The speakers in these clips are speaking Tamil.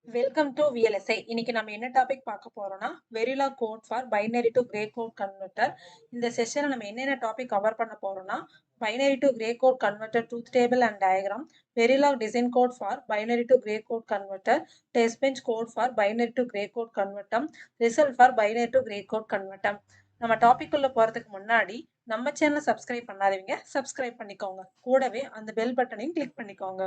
Welcome to VLSI. இன்னைக்கு நம்ம என்ன டாபிக் பார்க்க போறோம்னா Verilog code for binary to gray code converter. இந்த செஷன்ல நம்ம என்னென்ன டாபிக் கவர் பண்ண போறோம்னா binary to gray code converter truth table and diagram, Verilog design code for binary to gray code converter, Testbench code for binary to gray code converter, result for binary to gray code converter. நம்ம டாபிக் உள்ள போறதுக்கு முன்னாடி நம்ம சேனலை சப்ஸ்கிரைப் பண்ணாதவங்க சப்ஸ்கிரைப் பண்ணிக்கோங்க. கூடவே அந்த பெல் பட்டனையும் கிளிக் பண்ணிக்கோங்க.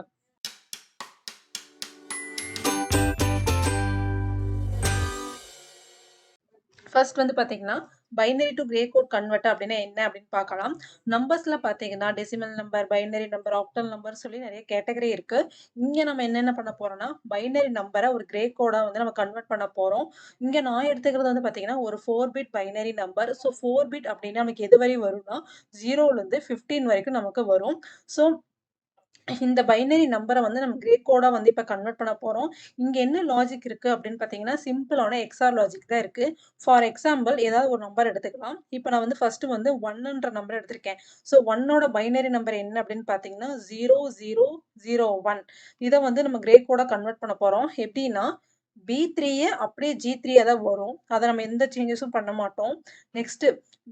ஃபர்ஸ்ட் வந்து பார்த்தீங்கன்னா binary to gray code converter அப்படின்னா என்ன அப்படின்னு பார்க்கலாம். நம்பர்ஸ்ல பார்த்தீங்கன்னா decimal number, binary number, octal number சொல்லி நிறைய கேட்டகரி இருக்கு. இங்க நம்ம என்னென்ன பண்ண போறோம்னா பைனரி நம்பரை ஒரு கிரே கோடா வந்து நம்ம கன்வெர்ட் பண்ண போறோம். இங்க நான் எடுத்துக்கிறது வந்து பார்த்தீங்கன்னா ஒரு 4 bit binary number. So 4 bit அப்படின்னா நமக்கு எது வரை வரும்னா 0ல இருந்து 15 வரைக்கும் நமக்கு வரும். ஸோ இந்த பைனரி நம்பரை வந்து நம்ம கிரே கோடா வந்து இப்போ கன்வெர்ட் பண்ண போறோம். இங்க என்ன லாஜிக் இருக்கு அப்படின்னு பார்த்தீங்கன்னா சிம்பிளான எக்ஸ்ஆர் லாஜிக் தான் இருக்கு. ஃபார் எக்ஸாம்பிள் ஏதாவது ஒரு நம்பர் எடுத்துக்கலாம். இப்போ நான் வந்து ஃபர்ஸ்ட் வந்து 1ன்ற நம்பர் எடுத்திருக்கேன். ஸோ 1ஓட பைனரி நம்பர் என்ன அப்படின்னு பார்த்தீங்கன்னா 0001. இதை வந்து நம்ம கிரே கோடா கன்வெர்ட் பண்ண போறோம். எப்படின்னா B3 அப்படியே G3 தான் வரும். அதை நம்ம எந்த சேஞ்சஸும் பண்ண மாட்டோம். நெக்ஸ்ட்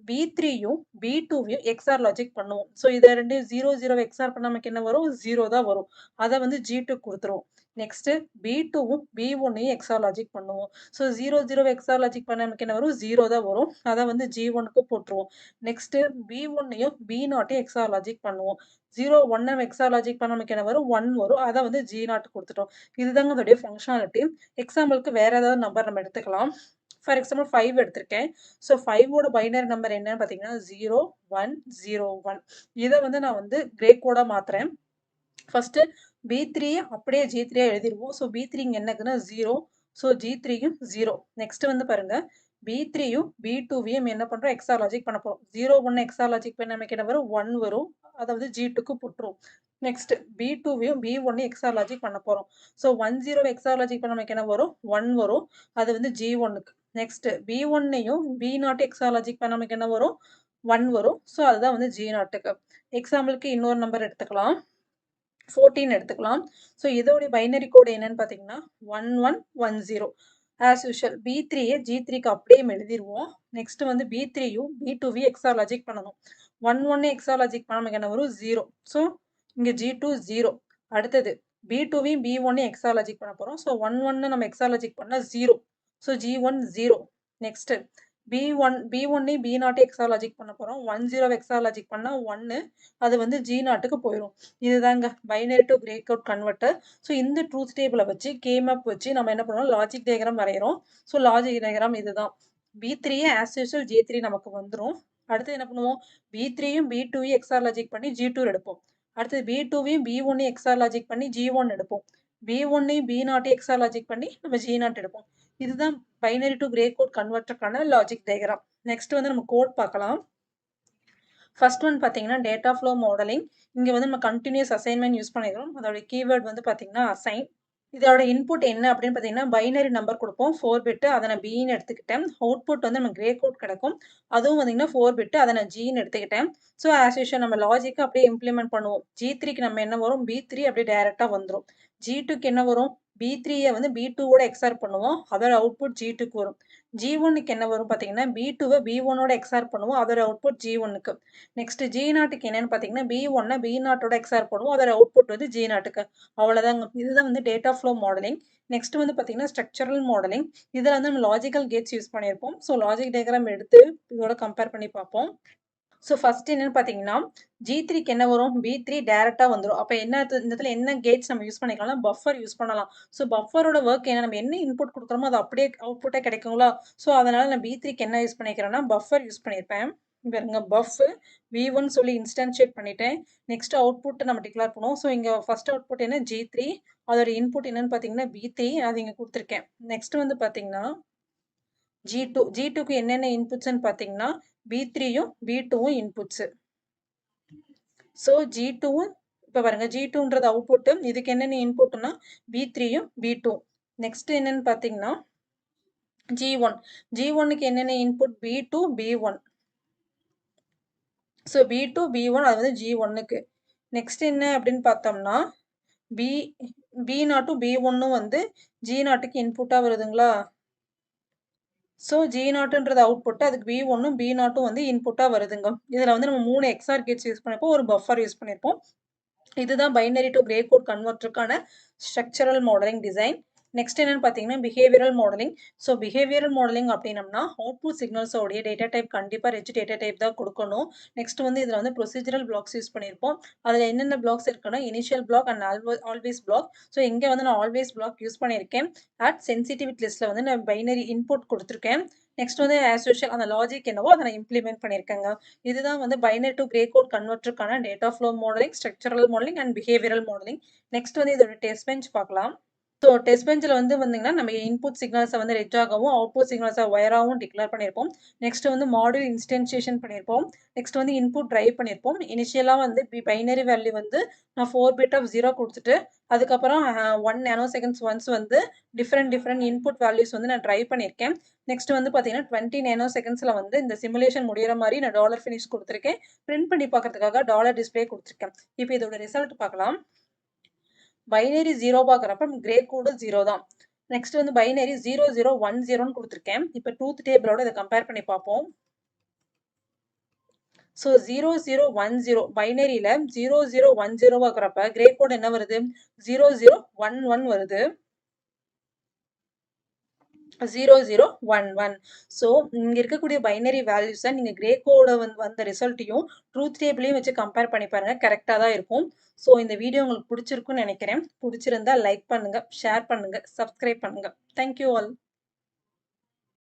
B3யும் B2வையும் எக்ஸ்ஆர் லாஜிக் பண்ணுவோம். ஸோ இதை ரெண்டு 00 எக்ஸ்ஆர் பண்ண நமக்கு என்ன வரும்? 0 தான் வரும். அதை வந்து G2 கொடுத்துருவோம். நெக்ஸ்ட் B2வும் B1ஐயும் எக்ஸ்ஆர் லாஜிக் பண்ணுவோம். ஸோ 00 எக்ஸ்ஆர் லாஜிக் பண்ண நமக்கு என்ன வரும்? 0 தான் வரும். அதை வந்து G1க்கு போட்டுருவோம். நெக்ஸ்ட் B1ஐயும் B0ஐயும் எக்ஸ்ஆர் லாஜிக் பண்ணுவோம். 01 எக்ஸ்ஆர் லாஜிக் பண்ண நமக்கு என்ன வரும்? 1 வரும். அதை வந்து G0 கொடுத்துட்டோம். இதுதாங்க அதோடைய ஃபங்க்ஷனாலிட்டி. எக்ஸாம்பிளுக்கு வேற ஏதாவது நம்பர் நம்ம எடுத்துக்கலாம். ஃபார் எக்ஸாம்பிள் 5 எடுத்திருக்கேன். ஸோ 5ஓட பைனரி நம்பர் என்னன்னு பார்த்தீங்கன்னா 0101. இதை வந்து நான் வந்து கிரே கோடா மாத்துறேன். ஃபர்ஸ்ட் B3 அப்படியே G3 எழுதிருவோம். ஸோ B3 இங்க என்னக்குன்னா 0. ஸோ G3யும் 0. நெக்ஸ்ட் வந்து பாருங்க B3யும் B2வையும் என்ன பண்றோம்? எக்ஸ்ஆர் லாஜிக் பண்ண போறோம். 01 எக்ஸ்ஆர் லாஜிக் பண்ண நமக்கு என்ன வரும்? 1 வரும். அதாவது G2க்கு போட்டுரும். நெக்ஸ்ட் B2வையும் B1ஐயும் எக்ஸ்ஆர் லாஜிக் பண்ண போறோம். ஸோ 10 எக்ஸ்ஆர் லாஜிக் பண்ண நமக்கு என்ன வரும்? 1 வரும். அது வந்து G1க்கு. நெக்ஸ்ட் B1ஐயும் B0 எக்ஸ்ஆர் லாஜிக் பண்ண நமக்கு என்ன வரும்? 1 வரும். ஸோ அதுதான் வந்து G0க்கு. எக்ஸாம்பிளுக்கு இன்னொரு நம்பர் எடுத்துக்கலாம். 14 எடுத்துக்கலாம். ஸோ இதோடைய பைனரி கோடு என்னன்னு பார்த்தீங்கன்னா 1110. ஆஸ் யூஷுவல் B3யை G3க்கு அப்படியே எழுதிருவோம். நெக்ஸ்ட் வந்து B3யும் B2வையும் எக்ஸ்ஆர் லாஜிக் பண்ணணும். 11 எக்ஸ்ஆர் லாஜிக் பண்ண நமக்கு என்ன வரும்? 0. ஸோ இங்க G2 0. அடுத்தது B2வையும் B1ஐயும் எக்ஸ்ஆர் லாஜிக் பண்ண போறோம். ஸோ 11 நம்ம எக்ஸ்ஆர் லாஜிக் பண்ணா 0. So G1 0. நெக்ஸ்ட் B1ஐயும் B0 எக்ஸ்ஆர் லாஜிக் பண்ண போறோம். 10 எக்ஸ்ஆர் லாஜிக் பண்ணா 1. அது வந்து G0க்கு போயிடும். இதுதாங்க binary to gray code converter. So இந்த ட்ரூத் டேபிளை வச்சு கேமப் வச்சு நம்ம என்ன பண்ணுவோம்? லாஜிக் டயக்ராம் வரைகிறோம். ஸோ லாஜிக் டயக்ராம் இதுதான். B3 ஆஸ் யூஷுவல் G3 நமக்கு வந்துடும். அடுத்து என்ன பண்ணுவோம்? B3யும் B2வையும் எக்ஸ்ஆர் லாஜிக் பண்ணி G2 எடுப்போம். அடுத்து B2வையும் B1ஐயும் எக்ஸ்ஆர் லாஜிக் பண்ணி G1 எடுப்போம். B1ஐயும் B0 எக்ஸ்ஆர் லாஜிக் பண்ணி நம்ம G0 எடுப்போம். இதுதான் பைனரி டு கிரே கோட் கன்வெர்ட்டருக்கான லாஜிக் டயக்ராம். நெக்ஸ்ட் வந்து நம்ம கோட் பார்க்கலாம். ஃபர்ஸ்ட் ஒன் பார்த்தீங்கன்னா டேட்டா ஃப்ளோ மாடலிங். இங்கே வந்து நம்ம கண்டினியூஸ் அசைன்மெண்ட் யூஸ் பண்ணிக்கிறோம். அதோட கீவேர்ட் வந்து பார்த்தீங்கன்னா அசைன். இதோட இன்புட் என்ன அப்படின்னு பார்த்தீங்கன்னா பைனரி நம்பர் கொடுப்போம் 4 பிட்டு. அதை நான் பின்னு எடுத்துக்கிட்டேன். அவுட்புட் வந்து நம்ம கிரே கோட் கிடைக்கும். அதுவும் பார்த்தீங்கன்னா 4 பிட்டு. அதை நான் ஜின்னு எடுத்துக்கிட்டேன். ஸோ ஆஸ் யூஷுவல் நம்ம லாஜிக்கை அப்படியே இம்ப்ளிமெண்ட் பண்ணுவோம். G3க்கு நம்ம என்ன வரும்? B3 அப்படியே டைரெக்டாக வந்துடும். G2க்கு என்ன வரும்? B3யை வந்து B2ஓட எக்ஸ்ஆர் பண்ணுவோம். அதோட அவுட்புட் G2க்கு வரும். G1க்கு என்ன வரும் பார்த்தீங்கன்னா B2வை B1ஓட எக்ஸ்ஆர் பண்ணுவோம். அதோட அவுட்புட் G1க்கு. நெக்ஸ்ட் G0க்கு என்னன்னு பார்த்தீங்கன்னா B1னை B0ஓட எக்ஸ்ஆர் பண்ணுவோம். அதோட அவுட்புட் வந்து G0க்கு. அவ்வளோதாங்க. இதுதான் வந்து டேட்டா ஃப்ளோ மாடலிங். நெக்ஸ்ட் வந்து பார்த்தீங்கன்னா ஸ்ட்ரக்சரல் மாடலிங். இதில் வந்து நம்ம லாஜிக்கல் கேட்ஸ் யூஸ் பண்ணியிருப்போம். ஸோ லாஜிக் டயக்ராம் எடுத்து இதோட கம்பேர் பண்ணி பார்ப்போம். ஸோ ஃபர்ஸ்ட் என்னன்னு பார்த்தீங்கன்னா G3க்கு என்ன வரும்? B3 டைரெக்டாக வந்துடும். அப்போ என்ன இந்த இடத்துல என்ன கேட்ஸ் நம்ம யூஸ் பண்ணிக்கலாம்னா பஃபர் யூஸ் பண்ணலாம். ஸோ பஃபரோட ஒர்க் என்ன? நம்ம என்ன இன்புட் கொடுக்குறோமோ அது அப்படியே அவுட்புட்டாக கிடைக்குங்களா? ஸோ அதனால நான் B3க்கு என்ன யூஸ் பண்ணிக்கிறேன்னா பஃபர் யூஸ் பண்ணியிருப்பேன். பாருங்க பஃப் V1 சொல்லி இன்ஸ்டன்ஷியேட் பண்ணிட்டேன். நெக்ஸ்ட் அவுட்புட் நம்ம டிக்ளேர் பண்ணுவோம். ஸோ இங்கே ஃபர்ஸ்ட் அவுட்புட் என்ன? G3. அதோட இன்புட் என்னன்னு பார்த்தீங்கன்னா B3. அது இங்கே கொடுத்துருக்கேன். நெக்ஸ்ட் வந்து பார்த்தீங்கன்னா G2. G2க்கு என்னென்ன இன்புட்ஸ்ன்னு பார்த்தீங்கன்னா B3யும் B2வும் இன்புட்ஸ். ஸோ G2வும் இப்போ பாருங்க G2ன்றது அவுட்புட். இதுக்கு என்னென்ன இன்புட்னா B3யும் B2. நெக்ஸ்ட் என்னன்னு பார்த்தீங்கன்னா G1. G1க்கு என்னென்ன input? B2 B1. So B2 B1 அது வந்து G1க்கு. நெக்ஸ்ட் என்ன அப்படின்னு பார்த்தோம்னா B0 B1 வந்து G0க்கு இன்புட்டா வருதுங்களா? ஸோ G0ன்றது அவுட்புட். அதுக்கு B1 B0 வந்து இன்புட்டா வருதுங்க. இதுல வந்து நம்ம 3 XOR கேட்ஸ் யூஸ் பண்ணிருப்போம். ஒரு பஃபர் யூஸ் பண்ணிருப்போம். இதுதான் பைனரி டு கிரே கோட் கன்வெர்ட்டருக்கான ஸ்ட்ரக்சரல் மாடலிங் டிசைன். நெக்ஸ்ட் என்னன்னு பார்த்தீங்கன்னா behavioural modelling. So behavioural modelling அப்படின்னம்னா அவுட்புட் சிக்னல்ஸோடைய டேட்டா டைப் கண்டிப்பாக ரிச் டேட்டா டைப் தான் கொடுக்கணும். நெக்ஸ்ட் வந்து இதில் வந்து ப்ரொசீஜரல் பிளாக்ஸ் யூஸ் பண்ணியிருப்போம். அதில் என்னென்ன பிளாக்ஸ் இருக்குன்னா initial block and always block. So இங்கே வந்து நான் ஆல்வேஸ் பிளாக் யூஸ் பண்ணியிருக்கேன். அட் சென்சிட்டிவிட்டி லிஸ்ட்டில் வந்து நான் பைனரி இன்புட் கொடுத்துருக்கேன். நெக்ஸ்ட் வந்து ஆஸ் யூஷுவல் அந்த லாஜிக் என்னவோ அதை நான் இம்ப்ளிமெண்ட் பண்ணியிருக்கேங்க. இதுதான் வந்து பைனரி டு கிரே கோட் கன்வெர்ட்டருக்கான data flow modelling, structural modelling and behavioural modelling. Next வந்து இதோட டெஸ்ட் பெஞ்ச் பார்க்கலாம். ஸோ டெஸ்ட் பெஞ்சில் வந்து வந்தீங்கன்னா நம்ம இன்புட் சிக்னல்ஸை வந்து ரெட்டாகவும் அவுட்புட் சிக்னல்ஸை ஒயராகவும் டிக்ளேர் பண்ணியிருப்போம். நெக்ஸ்ட் வந்து மாடியூல் இன்ஸ்டன்சியேஷன் பண்ணியிருப்போம். நெக்ஸ்ட் வந்து இன்புட் ட்ரைவ் பண்ணியிருப்போம். இனிஷியலாக வந்து பைனரி வேல்யூ வந்து நான் 4 பிட் ஆஃப் 0 கொடுத்துட்டு அதுக்கப்புறம் 1 நேனோ செகண்ட்ஸ் ஒன்ஸ் வந்து டிஃப்ரெண்ட் இன்புட் வேல்யூஸ் வந்து நான் ட்ரைவ் பண்ணியிருக்கேன். நெக்ஸ்ட் வந்து பார்த்தீங்கன்னா 20 நேனோ செகண்ட்ஸில் வந்து இந்த சிமுலேஷன் முடிகிற மாதிரி நான் டாலர் ஃபினிஷ் கொடுத்துருக்கேன். பிரிண்ட் பண்ணி பார்க்கறதுக்காக டாலர் டிஸ்பிளே கொடுத்துருக்கேன். இப்போ இதோட ரிசல்ட் பார்க்கலாம். பைனரி 0 பார்க்குறப்ப கிரே கோடு 0 தான். நெக்ஸ்ட் வந்து பைனரி 0010ன்னு கொடுத்துருக்கேன். இப்போ ட்ரூத் டேபிளோட இதை கம்பேர் பண்ணி பார்ப்போம். ஸோ 0010 பைனரியில் 0010 பார்க்குறப்ப கிரே கோட் என்ன வருது? 0011 வருது. 0011. ஸோ இங்கே இருக்கக்கூடிய பைனரி வேல்யூஸை நீங்கள் கிரே கோட வந்த ரிசல்ட்டையும் ட்ரூத் டேபிளையும் வச்சு கம்பேர் பண்ணி பாருங்க. கரெக்டாக தான் இருக்கும். ஸோ இந்த வீடியோ உங்களுக்கு பிடிச்சிருக்குன்னு நினைக்கிறேன். பிடிச்சிருந்தா லைக் பண்ணுங்க, ஷேர் பண்ணுங்க, சப்ஸ்கிரைப் பண்ணுங்க. Thank you all.